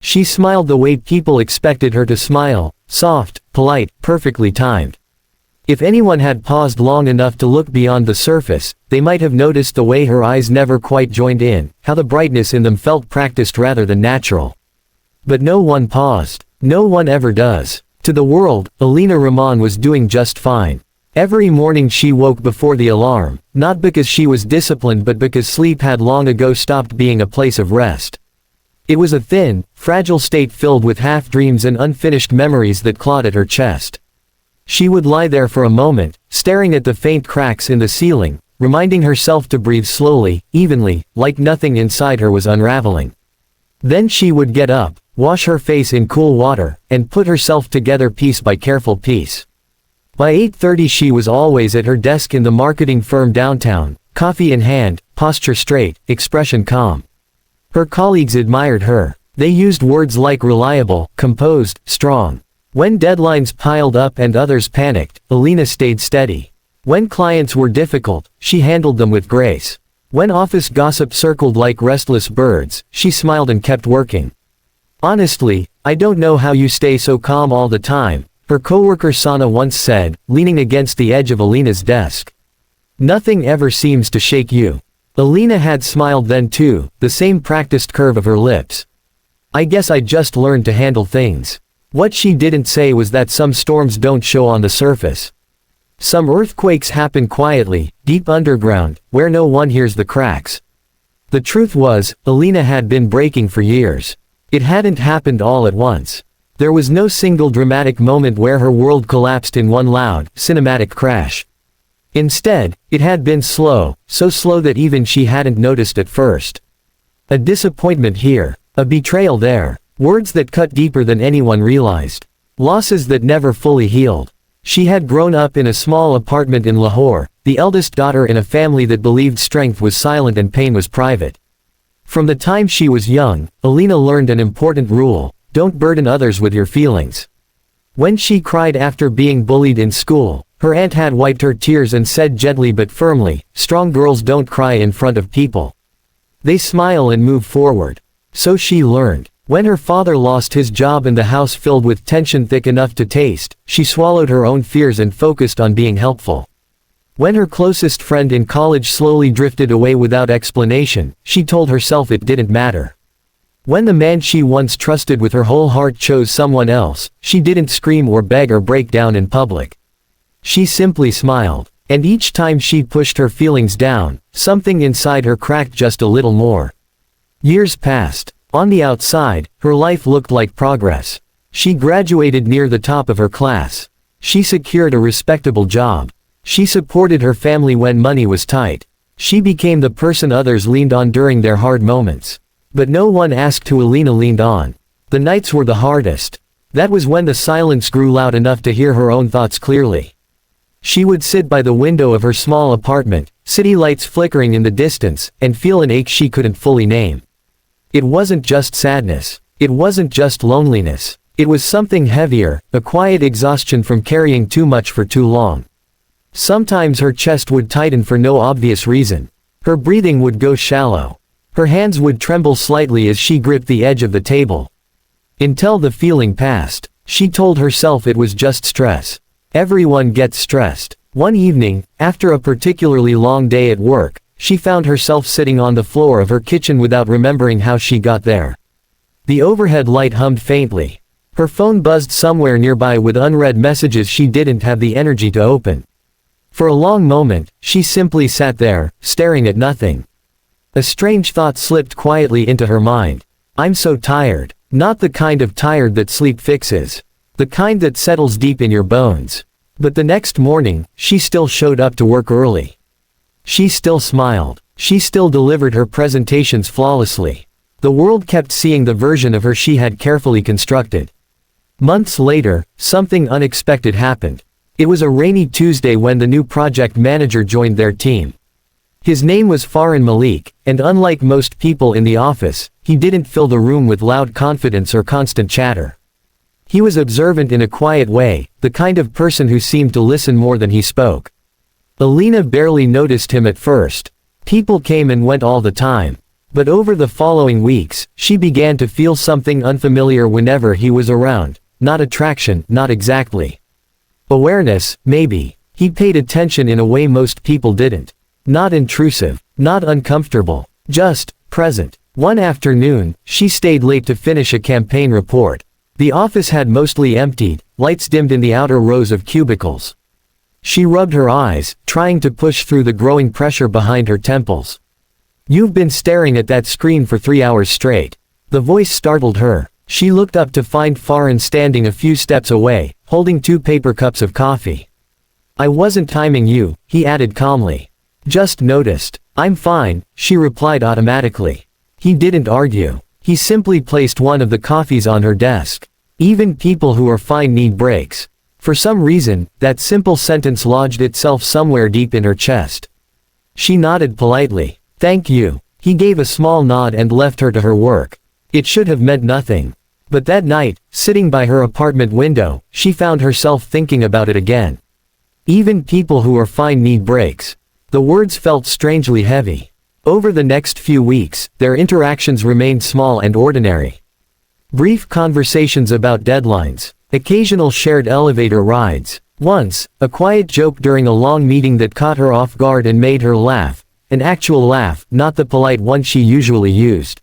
She smiled the way people expected her to smile, soft, polite, perfectly timed. If anyone had paused long enough to look beyond the surface, they might have noticed the way her eyes never quite joined in, how the brightness in them felt practiced rather than natural. But no one paused. No one ever does. To the world, Alina Rahman was doing just fine. Every morning she woke before the alarm, not because she was disciplined but because sleep had long ago stopped being a place of rest. It was a thin, fragile state filled with half-dreams and unfinished memories that clawed at her chest. She would lie there for a moment, staring at the faint cracks in the ceiling, reminding herself to breathe slowly, evenly, like nothing inside her was unraveling. Then she would get up, wash her face in cool water, and put herself together piece by careful piece. By 8:30 she was always at her desk in the marketing firm downtown, coffee in hand, posture straight, expression calm. Her colleagues admired her. They used words like reliable, composed, strong. When deadlines piled up and others panicked, Alina stayed steady. When clients were difficult, she handled them with grace. When office gossip circled like restless birds, she smiled and kept working. "Honestly, I don't know how you stay so calm all the time," her coworker Sana once said, leaning against the edge of Alina's desk. "Nothing ever seems to shake you." Alina had smiled then too, the same practiced curve of her lips. "I guess I just learned to handle things." What she didn't say was that some storms don't show on the surface. Some earthquakes happen quietly, deep underground, where no one hears the cracks. The truth was, Alina had been breaking for years. It hadn't happened all at once. There was no single dramatic moment where her world collapsed in one loud, cinematic crash. Instead, it had been slow, so slow that even she hadn't noticed at first. A disappointment here, a betrayal there, words that cut deeper than anyone realized. Losses that never fully healed. She had grown up in a small apartment in Lahore, the eldest daughter in a family that believed strength was silent and pain was private. From the time she was young, Alina learned an important rule: don't burden others with your feelings. When she cried after being bullied in school, her aunt had wiped her tears and said gently but firmly, "Strong girls don't cry in front of people. They smile and move forward." So she learned. When her father lost his job and the house filled with tension thick enough to taste, she swallowed her own fears and focused on being helpful. When her closest friend in college slowly drifted away without explanation, she told herself it didn't matter. When the man she once trusted with her whole heart chose someone else, she didn't scream or beg or break down in public. She simply smiled. And each time she pushed her feelings down, something inside her cracked just a little more. Years passed. On the outside, her life looked like progress. She graduated near the top of her class. She secured a respectable job. She supported her family when money was tight. She became the person others leaned on during their hard moments. But no one asked who Alina leaned on. The nights were the hardest. That was when the silence grew loud enough to hear her own thoughts clearly. She would sit by the window of her small apartment, city lights flickering in the distance, and feel an ache she couldn't fully name. It wasn't just sadness. It wasn't just loneliness. It was something heavier, a quiet exhaustion from carrying too much for too long. Sometimes her chest would tighten for no obvious reason. Her breathing would go shallow. Her hands would tremble slightly as she gripped the edge of the table. Until the feeling passed, she told herself it was just stress. Everyone gets stressed. One evening, after a particularly long day at work, she found herself sitting on the floor of her kitchen without remembering how she got there. The overhead light hummed faintly. Her phone buzzed somewhere nearby with unread messages she didn't have the energy to open. For a long moment, she simply sat there, staring at nothing. A strange thought slipped quietly into her mind. I'm so tired. Not the kind of tired that sleep fixes. The kind that settles deep in your bones. But the next morning, she still showed up to work early. She still smiled. She still delivered her presentations flawlessly. The world kept seeing the version of her she had carefully constructed. Months later, something unexpected happened. It was a rainy Tuesday when the new project manager joined their team. His name was Farhan Malik, and unlike most people in the office, he didn't fill the room with loud confidence or constant chatter. He was observant in a quiet way, the kind of person who seemed to listen more than he spoke. Alina barely noticed him at first. People came and went all the time. But over the following weeks, she began to feel something unfamiliar whenever he was around. Not attraction, not exactly. Awareness, maybe. He paid attention in a way most people didn't. Not intrusive, not uncomfortable, just present. One afternoon, she stayed late to finish a campaign report. The office had mostly emptied, lights dimmed in the outer rows of cubicles. She rubbed her eyes, trying to push through the growing pressure behind her temples. "You've been staring at that screen for 3 hours straight." The voice startled her. She looked up to find Farhan standing a few steps away, holding 2 paper cups of coffee. "I wasn't timing you," he added calmly. "Just noticed." "I'm fine," she replied automatically. He didn't argue. He simply placed one of the coffees on her desk. Even people who are fine need breaks. For some reason, that simple sentence lodged itself somewhere deep in her chest. She nodded politely. "Thank you." He gave a small nod and left her to her work. It should have meant nothing. But that night, sitting by her apartment window, she found herself thinking about it again. Even people who are fine need breaks. The words felt strangely heavy. Over the next few weeks, their interactions remained small and ordinary. Brief conversations about deadlines. Occasional shared elevator rides. Once, a quiet joke during a long meeting that caught her off guard and made her laugh. An actual laugh, not the polite one she usually used.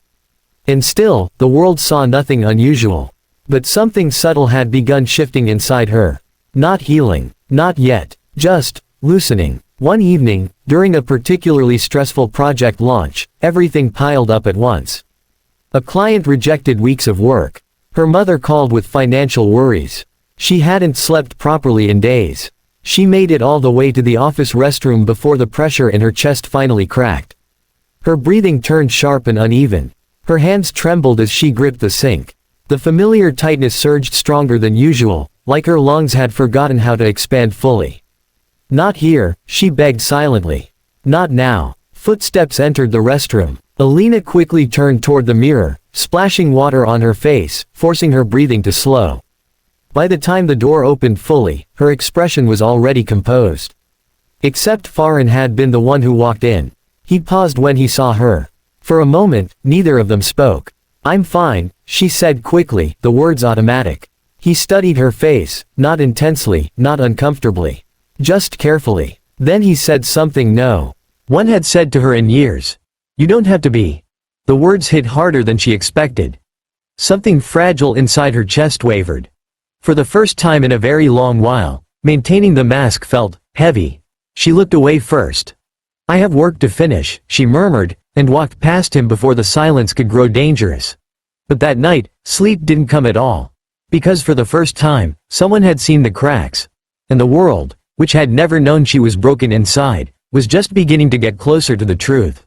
And still, the world saw nothing unusual. But something subtle had begun shifting inside her. Not healing. Not yet. Just loosening. One evening, during a particularly stressful project launch, everything piled up at once. A client rejected weeks of work. Her mother called with financial worries. She hadn't slept properly in days. She made it all the way to the office restroom before the pressure in her chest finally cracked. Her breathing turned sharp and uneven. Her hands trembled as she gripped the sink. The familiar tightness surged stronger than usual, like her lungs had forgotten how to expand fully. "Not here," she begged silently. "Not now." Footsteps entered the restroom. Alina quickly turned toward the mirror, splashing water on her face, forcing her breathing to slow. By the time the door opened fully, her expression was already composed. Except Farhan had been the one who walked in. He paused when he saw her. For a moment, neither of them spoke. "I'm fine," she said quickly, the words automatic. He studied her face, not intensely, not uncomfortably. Just carefully. Then he said something no one had said to her in years. "You don't have to be." The words hit harder than she expected. Something fragile inside her chest wavered. For the first time in a very long while, maintaining the mask felt heavy. She looked away first. "I have work to finish," she murmured, and walked past him before the silence could grow dangerous. But that night, sleep didn't come at all. Because for the first time, someone had seen the cracks. And the world, which had never known she was broken inside, was just beginning to get closer to the truth.